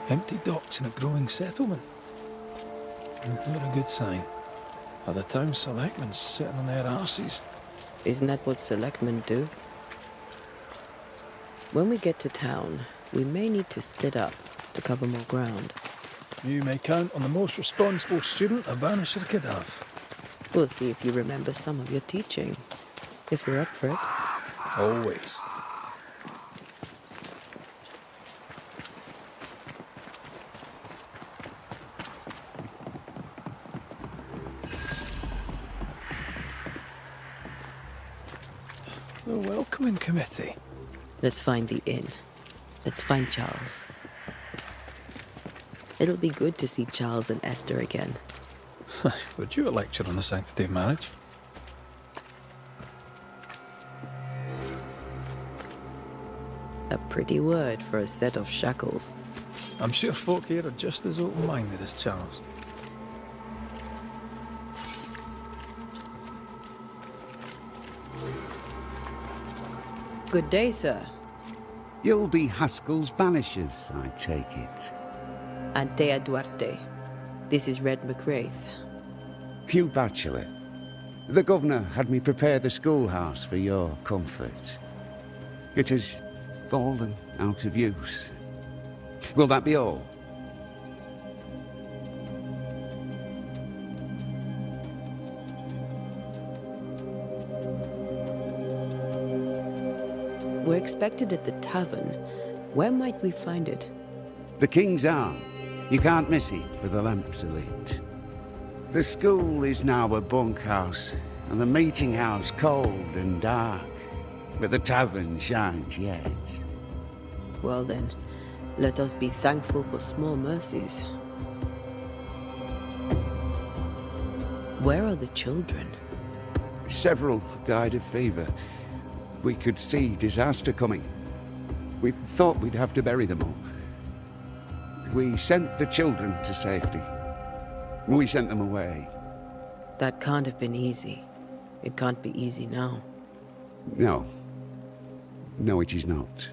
Empty docks in a growing settlement. Never a good sign. Are the town selectmen sitting on their arses? Isn't that what selectmen do? When we get to town, we may need to split up to cover more ground. You may count on the most responsible student a Banisher could have. We'll see if you remember some of your teaching, if you're up for it. Always. The welcoming committee. Let's find the inn. Let's find Charles. It'll be good to see Charles and Esther again. Would you a lecture on the sanctity of marriage? A pretty word for a set of shackles. I'm sure folk here are just as open-minded as Charles. Good day, sir. You'll be Haskell's Banishers, I take it. Antea Duarte. This is Red McWraith. Hugh Bachelor. The governor had me prepare the schoolhouse for your comfort. It has fallen out of use. Will that be all? We're expected at the tavern. Where might we find it? The King's Arm. You can't miss it, for the lamps are lit. The school is now a bunkhouse, and the meeting house cold and dark. But the tavern shines yet. Well then, let us be thankful for small mercies. Where are the children? Several died of fever. We could see disaster coming. We thought we'd have to bury them all. We sent the children to safety. We sent them away. That can't have been easy. It can't be easy now. No. No, it is not.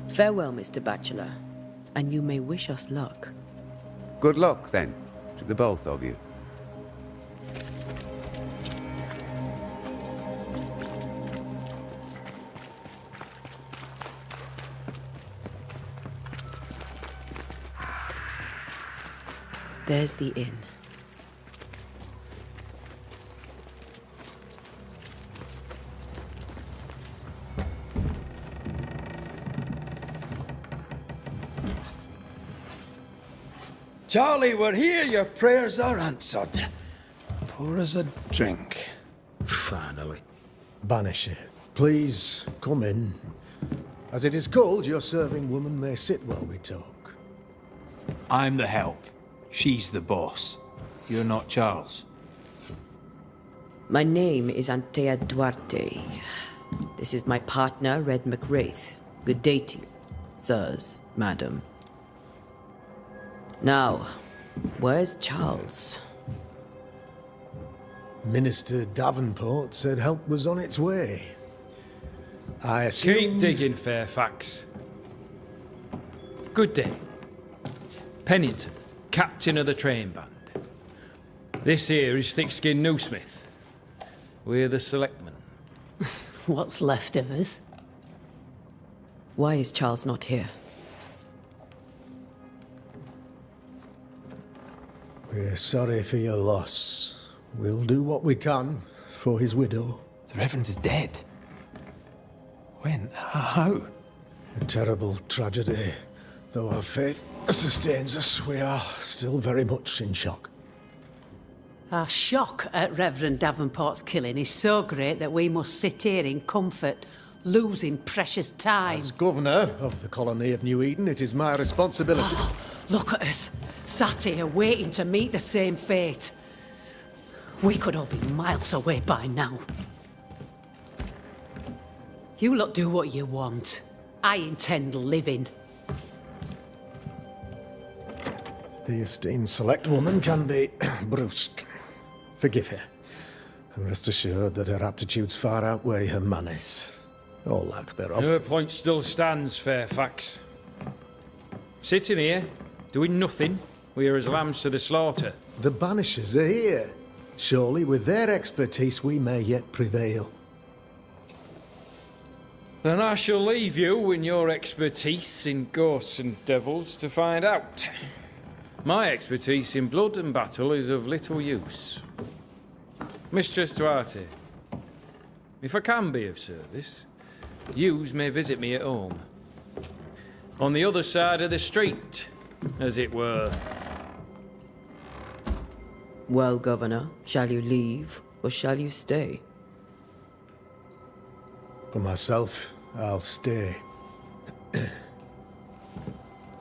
Farewell, Mr. Bachelor, and you may wish us luck. Good luck, then, to the both of you. There's the inn. Charlie, we're here. Your prayers are answered. Pour us a drink. Finally. Banisher, please come in. As it is called, your serving woman may sit while we talk. I'm the help. She's the boss. You're not Charles. My name is Antea Duarte. This is my partner, Red McWraith. Good day to you, sirs, madam. Now, where's Charles? Minister Davenport said help was on its way. I assumed... Keep digging, Fairfax. Good day. Pennington, captain of the train band. This here is Thick-Skinned Newsmith. We're the selectmen. What's left of us? Why is Charles not here? We're sorry for your loss. We'll do what we can for his widow. The Reverend is dead. When? How? A terrible tragedy. Though our faith sustains us, we are still very much in shock. Our shock at Reverend Davenport's killing is so great that we must sit here in comfort, losing precious time. As governor of the colony of New Eden, it is my responsibility... Look at us, sat here waiting to meet the same fate. We could all be miles away by now. You lot do what you want. I intend living. The esteemed select woman can be brusque. Forgive her. And rest assured that her aptitudes far outweigh her manners. Or lack thereof. Her point still stands, Fairfax. Sitting here, doing nothing, we are as lambs to the slaughter. The Banishers are here. Surely with their expertise we may yet prevail. Then I shall leave you and your expertise in ghosts and devils to find out. My expertise in blood and battle is of little use. Mistress Duarte, if I can be of service, yous may visit me at home. On the other side of the street, as it were. Well, Governor, shall you leave or shall you stay? For myself, I'll stay.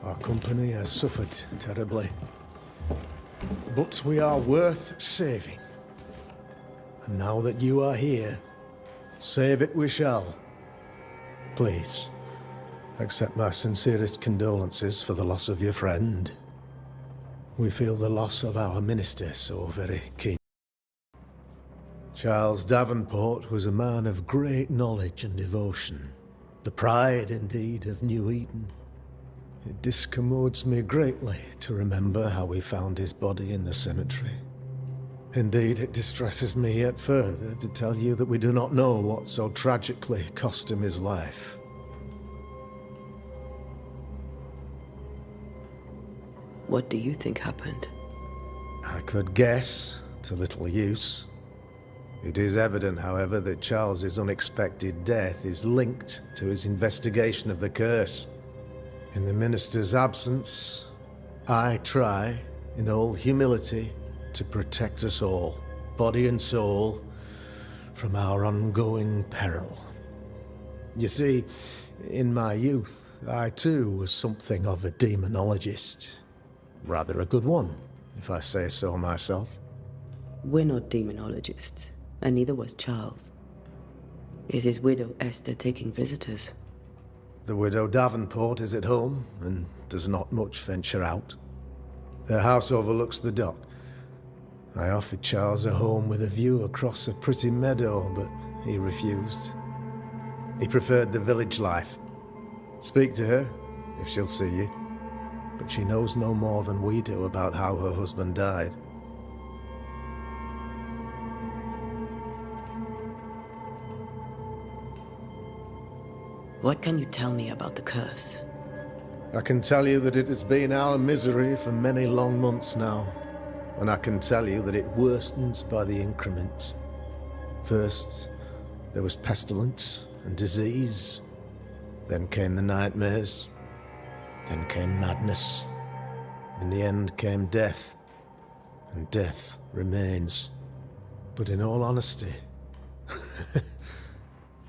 Our company has suffered terribly. But we are worth saving. And now that you are here, save it we shall. Please, accept my sincerest condolences for the loss of your friend. We feel the loss of our minister so very keen. Charles Davenport was a man of great knowledge and devotion. The pride, indeed, of New Eden. It discommodes me greatly to remember how we found his body in the cemetery. Indeed, it distresses me yet further to tell you that we do not know what so tragically cost him his life. What do you think happened? I could guess, to little use. It is evident, however, that Charles's unexpected death is linked to his investigation of the curse. In the minister's absence, I try, in all humility, to protect us all, body and soul, from our ongoing peril. You see, in my youth, I too was something of a demonologist. Rather a good one, if I say so myself. We're not demonologists, and neither was Charles. Is his widow Esther taking visitors? The widow Davenport is at home, and does not much venture out. Their house overlooks the dock. I offered Charles a home with a view across a pretty meadow, but he refused. He preferred the village life. Speak to her, if she'll see you. But she knows no more than we do about how her husband died. What can you tell me about the curse? I can tell you that it has been our misery for many long months now. And I can tell you that it worstens by the increment. First, there was pestilence and disease. Then came the nightmares. Then came madness. In the end came death. And death remains. But in all honesty,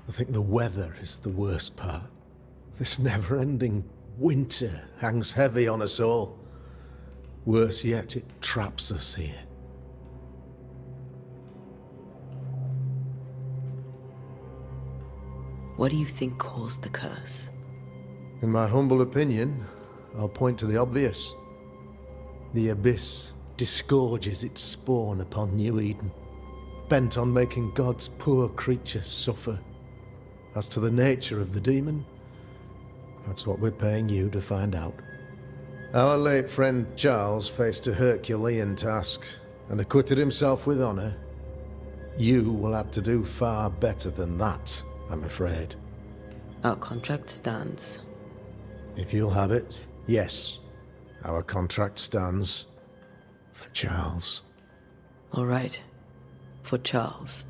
I think the weather is the worst part. This never-ending winter hangs heavy on us all. Worse yet, it traps us here. What do you think caused the curse? In my humble opinion, I'll point to the obvious. The abyss disgorges its spawn upon New Eden, bent on making God's poor creatures suffer. As to the nature of the demon, that's what we're paying you to find out. Our late friend Charles faced a Herculean task and acquitted himself with honor. You will have to do far better than that, I'm afraid. Our contract stands. If you'll have it, yes. Our contract stands for Charles. All right. For Charles.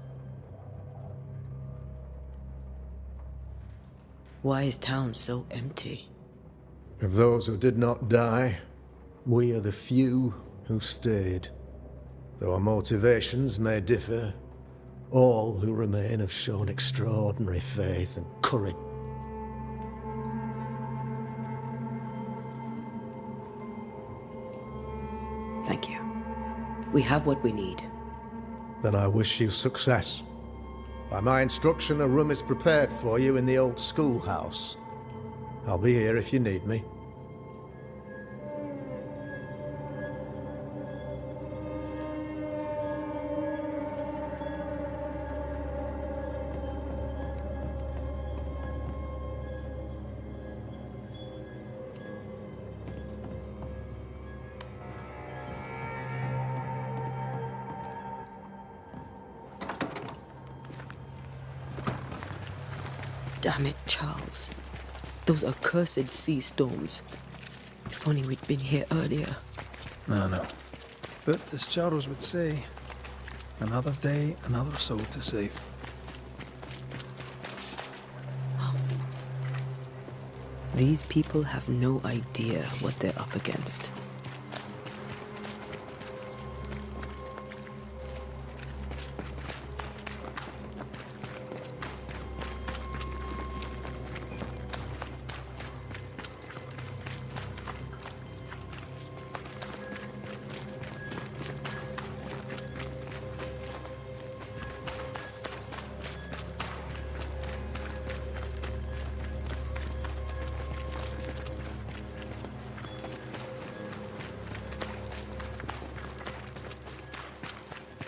Why is town so empty? Of those who did not die, we are the few who stayed. Though our motivations may differ, all who remain have shown extraordinary faith and courage. Thank you. We have what we need. Then I wish you success. By my instruction, a room is prepared for you in the old schoolhouse. I'll be here if you need me. Damn it, Charles. Those accursed sea storms. If only we'd been here earlier. No. But as Charles would say, another day, another soul to save. These people have no idea what they're up against.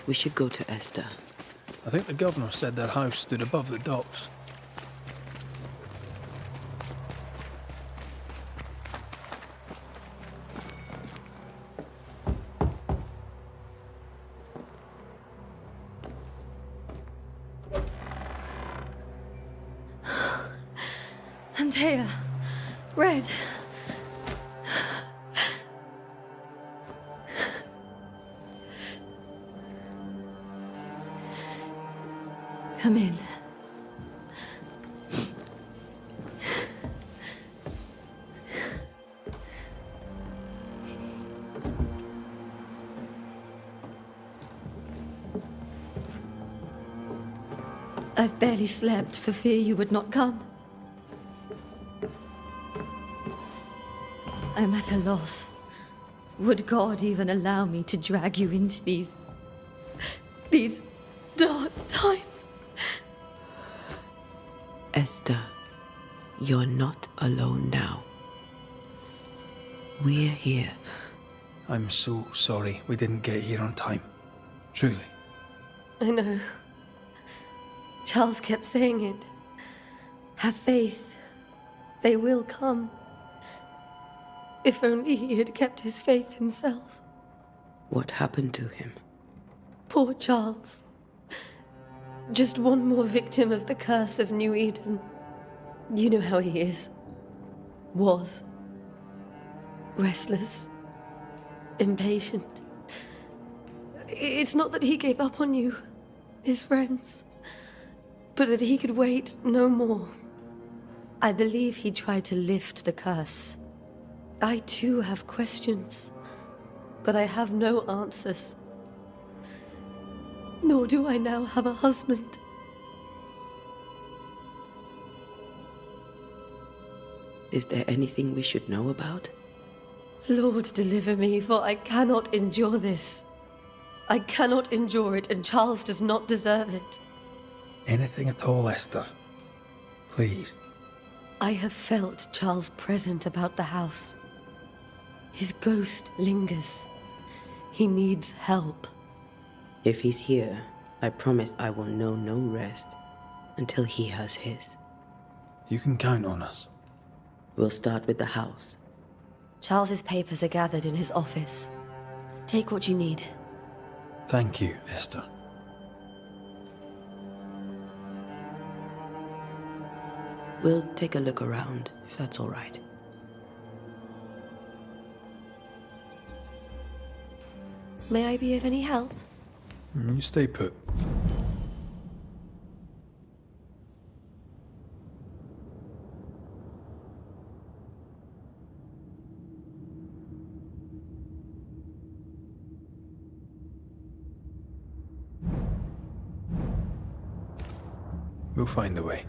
We should go to Esther. I think the governor said their house stood above the docks. Antea, Red. Come in. I've barely slept for fear you would not come. I'm at a loss. Would God even allow me to drag you into these dark times? Esther, you're not alone now. We're here. I'm so sorry we didn't get here on time. Truly. I know. Charles kept saying it. Have faith. They will come. If only he had kept his faith himself. What happened to him? Poor Charles. Just one more victim of the curse of New Eden. You know how he is. Was. Restless. Impatient. It's not that he gave up on you, his friends, but that he could wait no more. I believe he tried to lift the curse. I too have questions, but I have no answers. Nor do I now have a husband. Is there anything we should know about? Lord, deliver me, for I cannot endure this. I cannot endure it, and Charles does not deserve it. Anything at all, Esther. Please. I have felt Charles present about the house. His ghost lingers. He needs help. If he's here, I promise I will know no rest until he has his. You can count on us. We'll start with the house. Charles's papers are gathered in his office. Take what you need. Thank you, Esther. We'll take a look around, if that's all right. May I be of any help? You stay put. We'll find the way.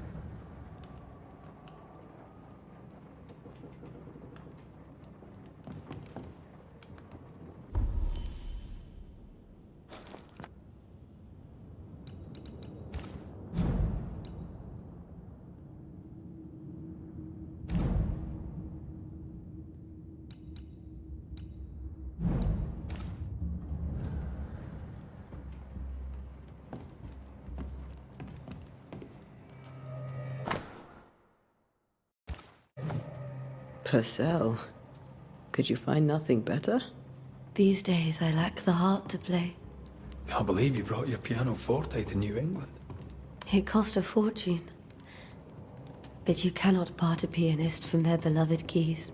Purcell, could you find nothing better? These days I lack the heart to play. Can't believe you brought your pianoforte to New England. It cost a fortune. But you cannot part a pianist from their beloved keys.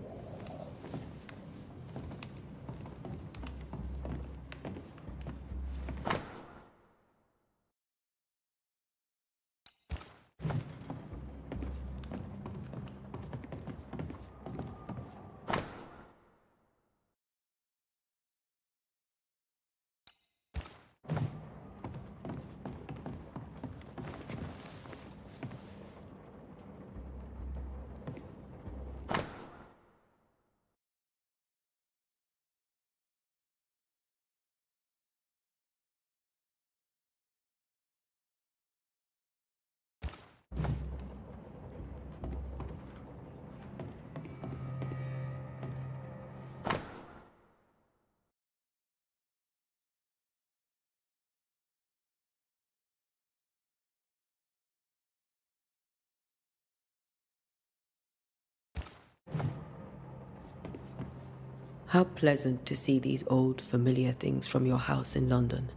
How pleasant to see these old familiar things from your house in London.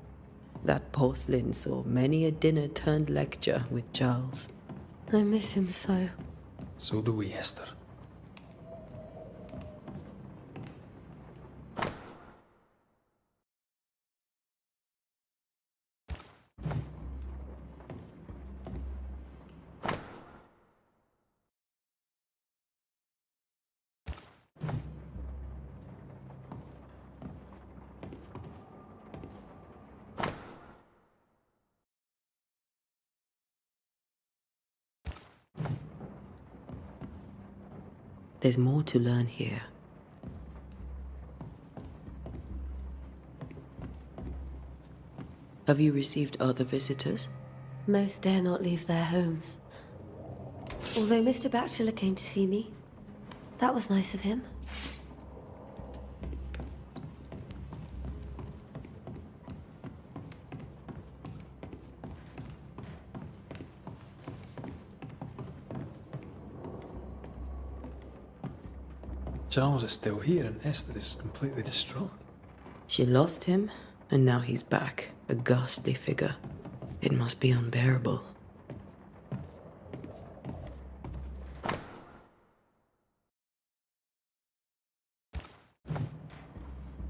That porcelain saw many a dinner turned lecture with Charles. I miss him so. So do we, Esther. There's more to learn here. Have you received other visitors? Most dare not leave their homes. Although Mr. Bachelor came to see me. That was nice of him. Charles is still here and Esther is completely distraught. She lost him, and now he's back, a ghastly figure. It must be unbearable.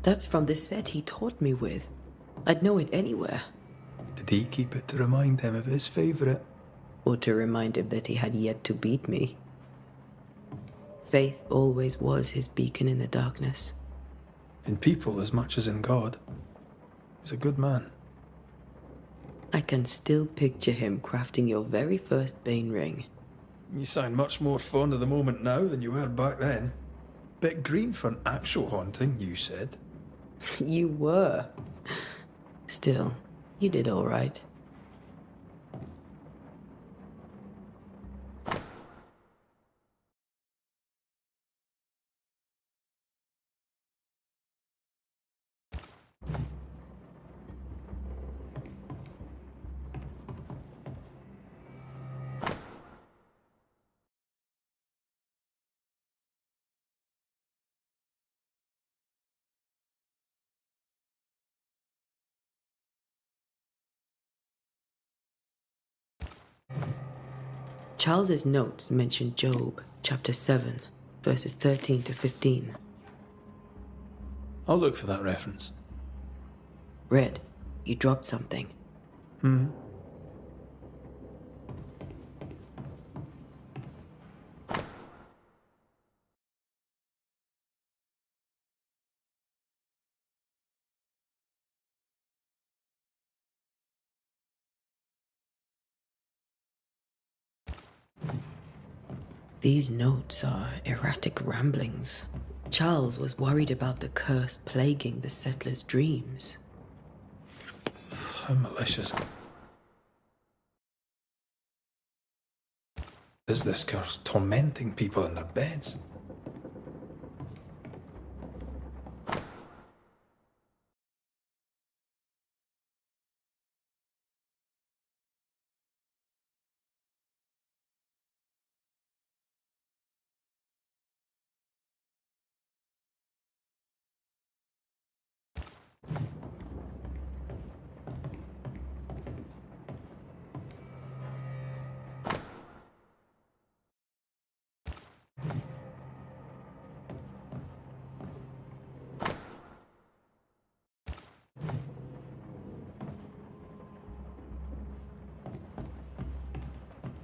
That's from the set he taught me with. I'd know it anywhere. Did he keep it to remind him of his favourite? Or to remind him that he had yet to beat me. Faith always was his beacon in the darkness. In people as much as in God. He was a good man. I can still picture him crafting your very first Bane ring. You sound much more fond of the moment now than you were back then. Bit green for an actual haunting, you said. You were. Still, you did all right. Charles's notes mention Job, chapter 7, verses 13 to 15. I'll look for that reference. Red, you dropped something. These notes are erratic ramblings. Charles was worried about the curse plaguing the settlers' dreams. How malicious. Is this curse tormenting people in their beds?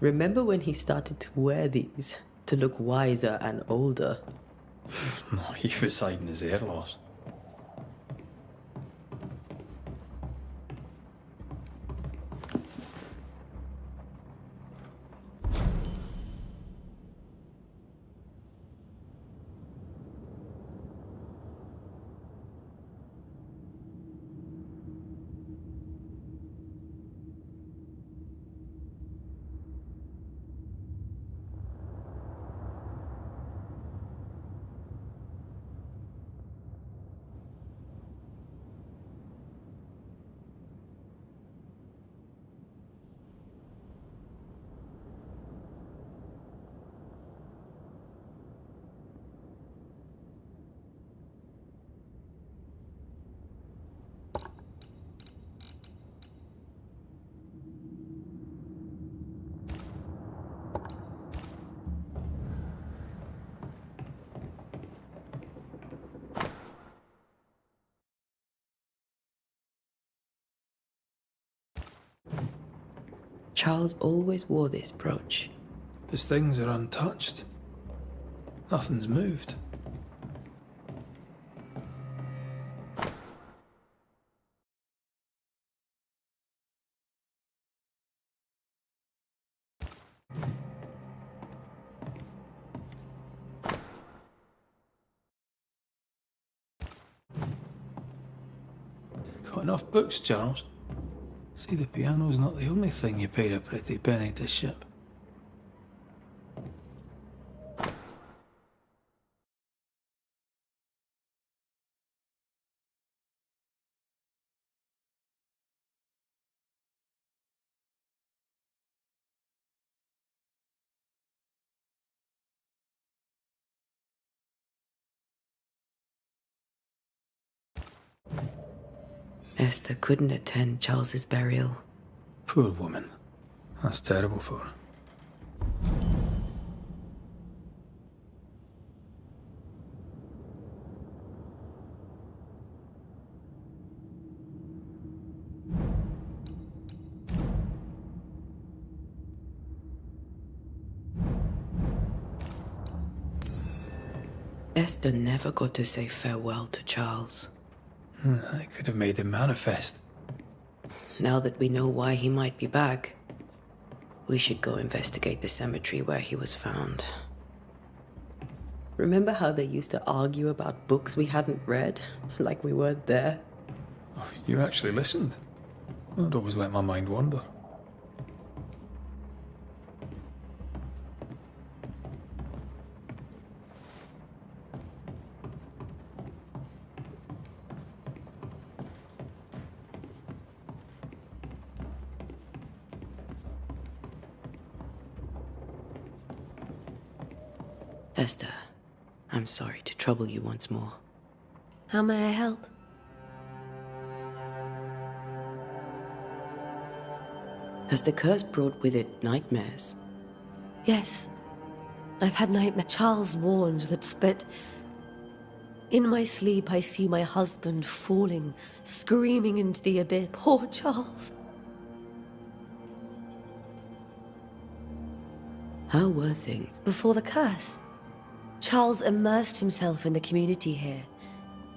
Remember when he started to wear these to look wiser and older? No, he was hiding his hair loss. Charles always wore this brooch. His things are untouched. Nothing's moved. Got enough books, Charles? See, the piano's not the only thing you paid a pretty penny to ship. Esther couldn't attend Charles's burial. Poor woman. That's terrible for her. Esther never got to say farewell to Charles. I could have made him manifest. Now that we know why he might be back, we should go investigate the cemetery where he was found. Remember how they used to argue about books we hadn't read, like we weren't there? Oh, you actually listened. I'd always let my mind wander. Esther, I'm sorry to trouble you once more. How may I help? Has the curse brought with it nightmares? Yes. I've had nightmares. Charles warned that, but in my sleep I see my husband falling, screaming into the abyss. Poor Charles. How were things? Before the curse, Charles immersed himself in the community here.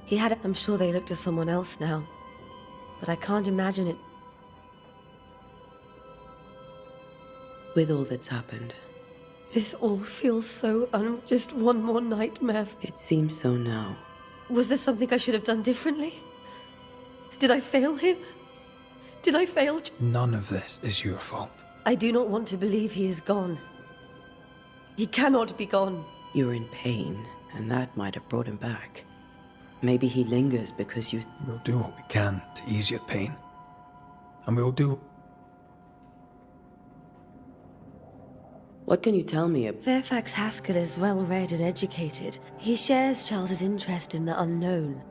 He had, I'm sure they look to someone else now, but I can't imagine it. With all that's happened, This all feels so just one more nightmare. it seems so now. Was there something I should have done differently? Did I fail him? Did I fail? None of this is your fault. I do not want to believe he is gone. He cannot be gone. You're in pain, and that might have brought him back. Maybe he lingers because you... We'll do what we can to ease your pain. And we'll do... What can you tell me about... Fairfax Haskell is well read and educated. He shares Charles's interest in the unknown,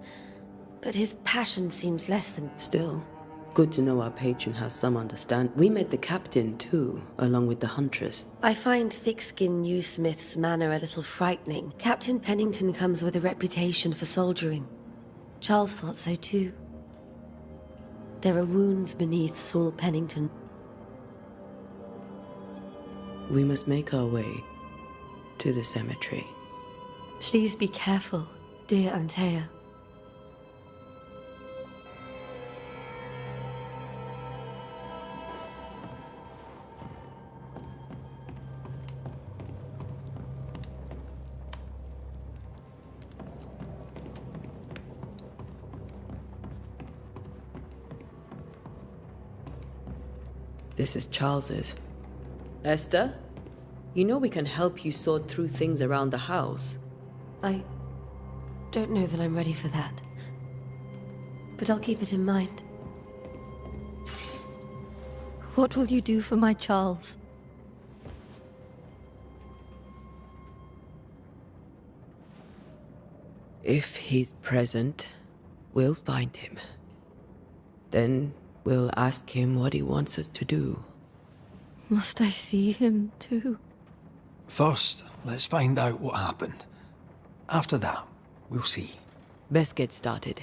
but his passion seems less than... Still, good to know our patron has some understand. We met the captain, too, along with the huntress. I find thick-skinned New Smith's manner a little frightening. Captain Pennington comes with a reputation for soldiering. Charles thought so too. There are wounds beneath Saul Pennington. We must make our way to the cemetery. Please be careful, dear Antea. This is Charles's. Esther, you know we can help you sort through things around the house. I don't know that I'm ready for that. But I'll keep it in mind. What will you do for my Charles? If he's present, we'll find him. Then we'll ask him what he wants us to do. Must I see him too? First, let's find out what happened. After that, we'll see. Best get started.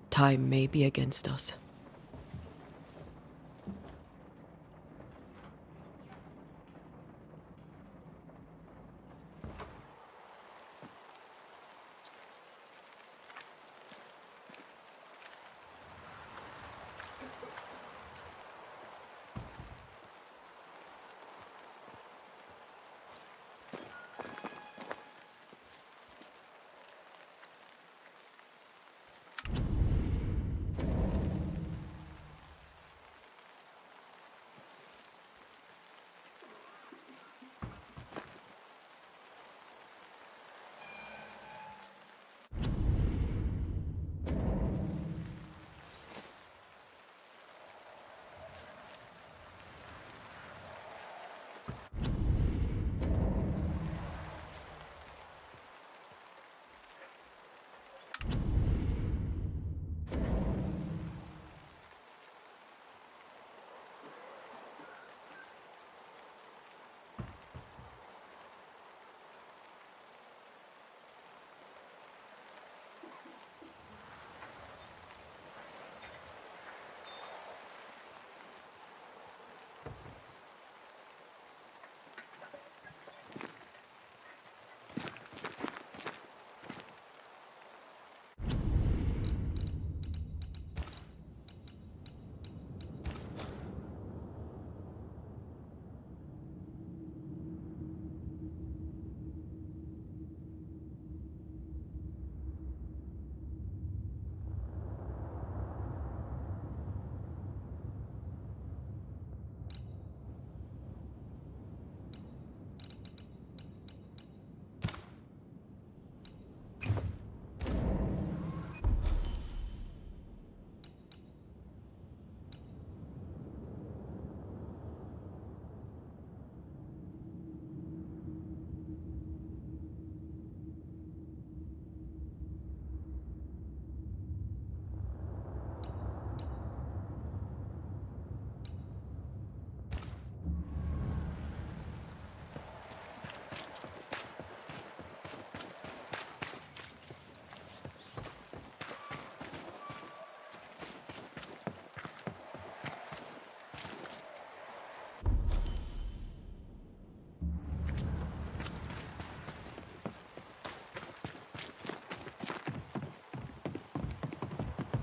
Time may be against us.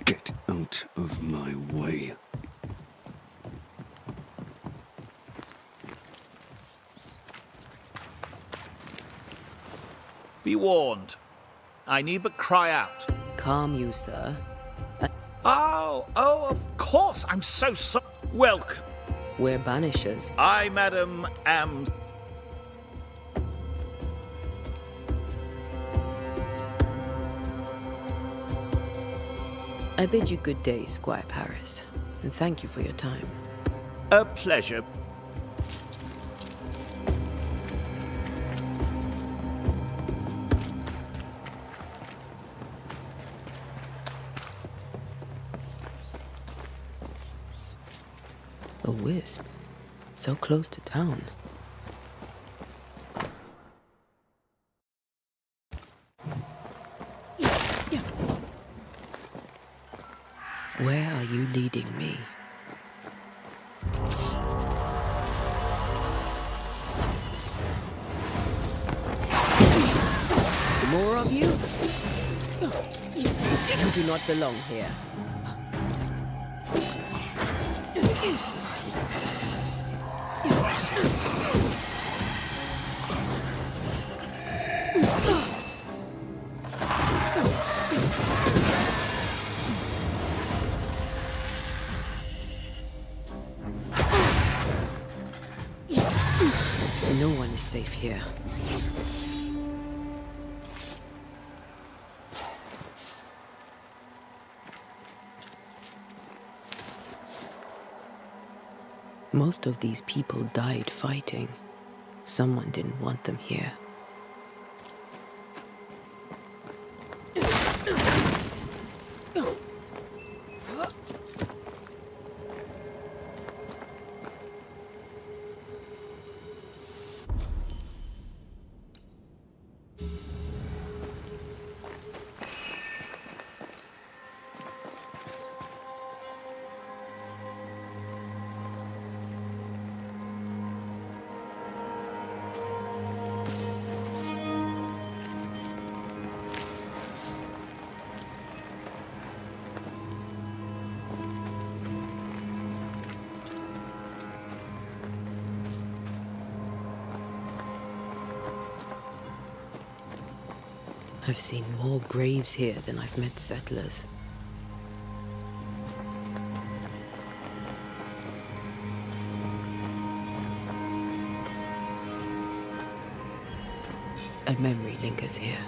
Get out of my way. Be warned. I need but cry out. Calm you, sir. Oh, of course. I'm so sorry. Welcome. We're Banishers. I, madam, am... I bid you good day, Squire Paris, and thank you for your time. A pleasure. A wisp, so close to town. Where are you leading me? More of you? You do not belong here. No one is safe here. Most of these people died fighting. Someone didn't want them here. I've seen more graves here than I've met settlers. A memory lingers here.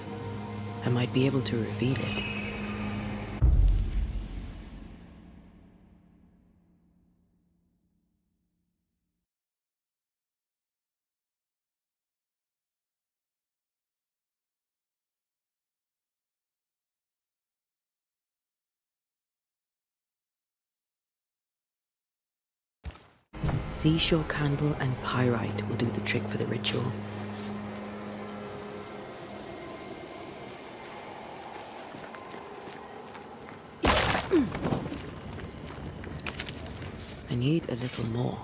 I might be able to reveal it. Seashore candle and pyrite will do the trick for the ritual. I need a little more.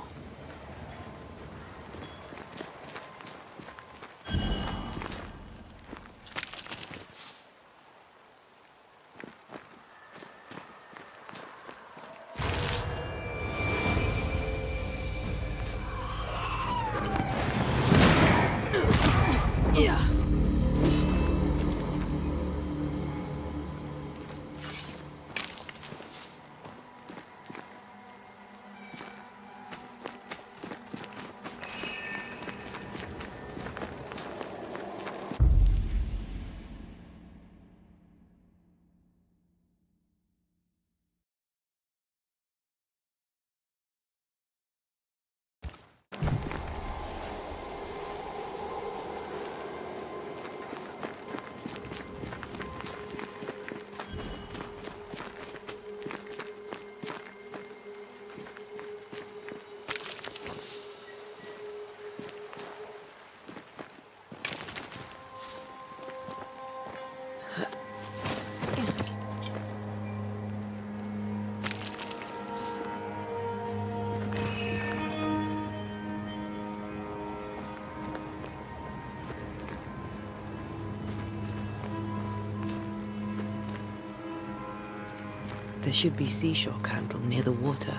There should be seashore candle near the water.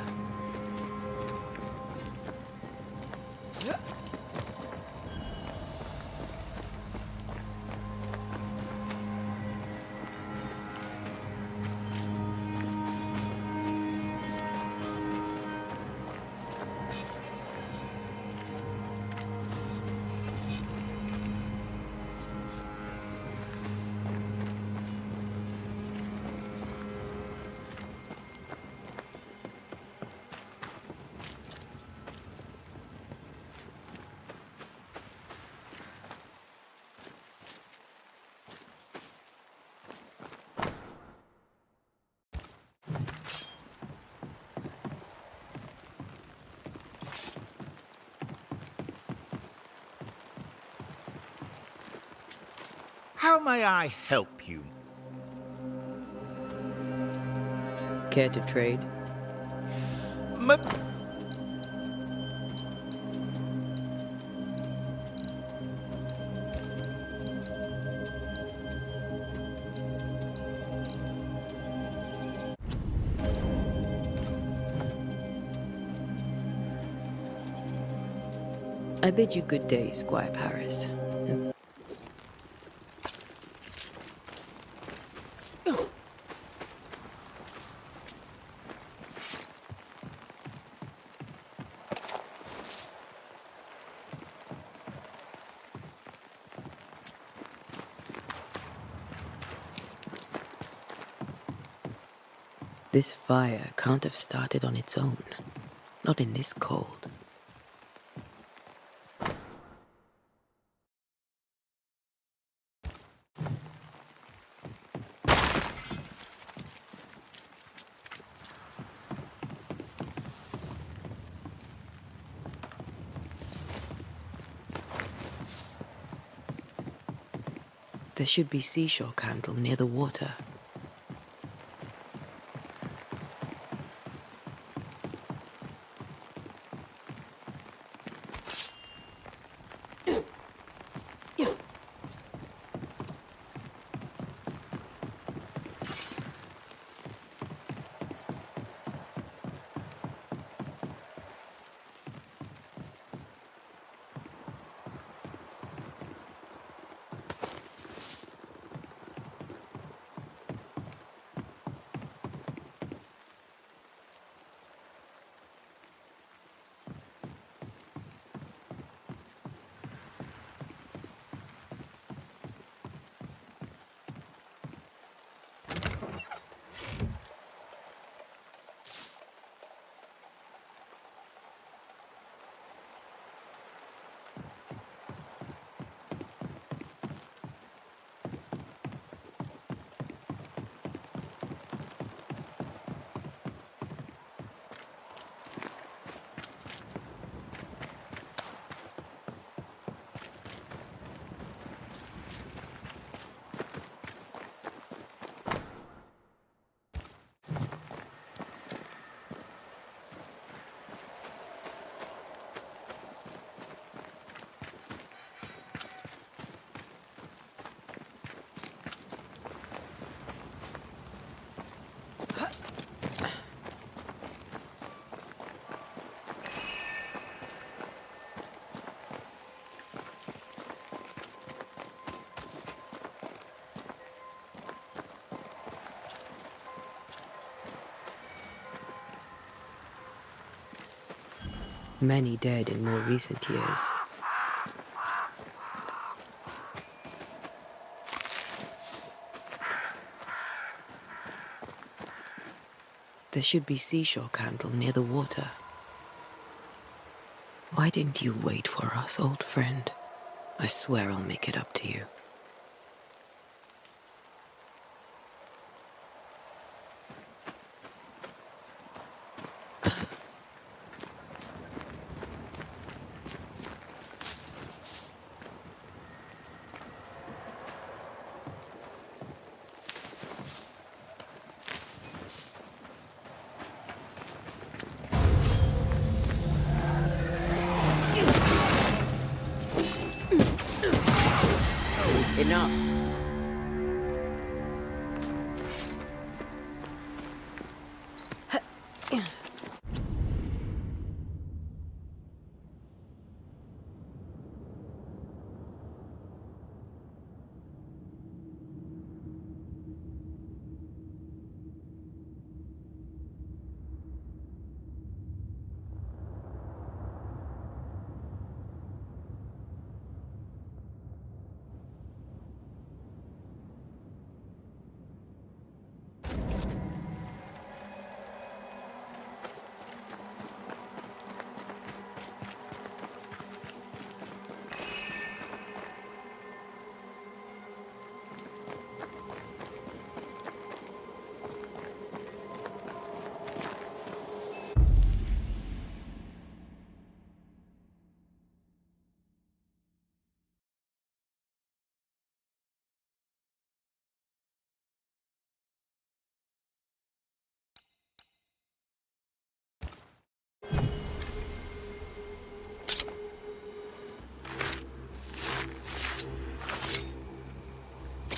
How may I help you? Care to trade? I bid you good day, Squire Paris. This fire can't have started on its own. Not in this cold. There should be seashore candle near the water. Many dead in more recent years. There should be seashore candle near the water. Why didn't you wait for us, old friend? I swear I'll make it up to you. Enough.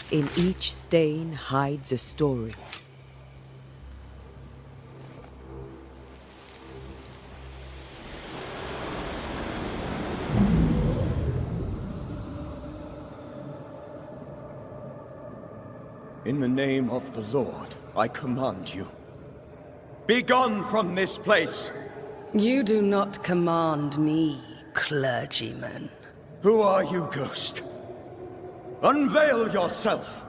In each stain hides a story. In the name of the Lord, I command you. Be gone from this place! You do not command me, clergyman. Who are you, ghost? Unveil yourself!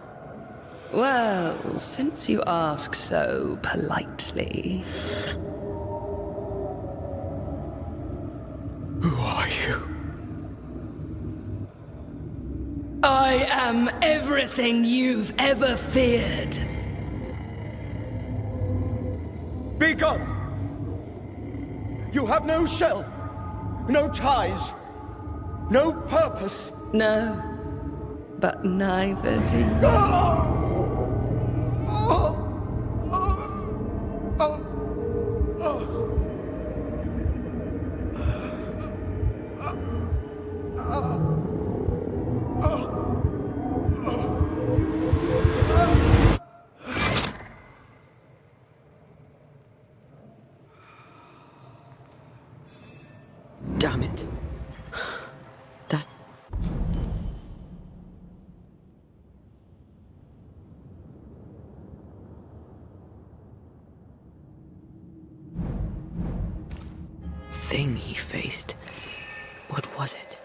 Well, since you ask so politely... Who are you? I am everything you've ever feared. Be gone! You have no shell, no ties, no purpose. No, but neither do you. Damn it. That... thing he faced. What was it?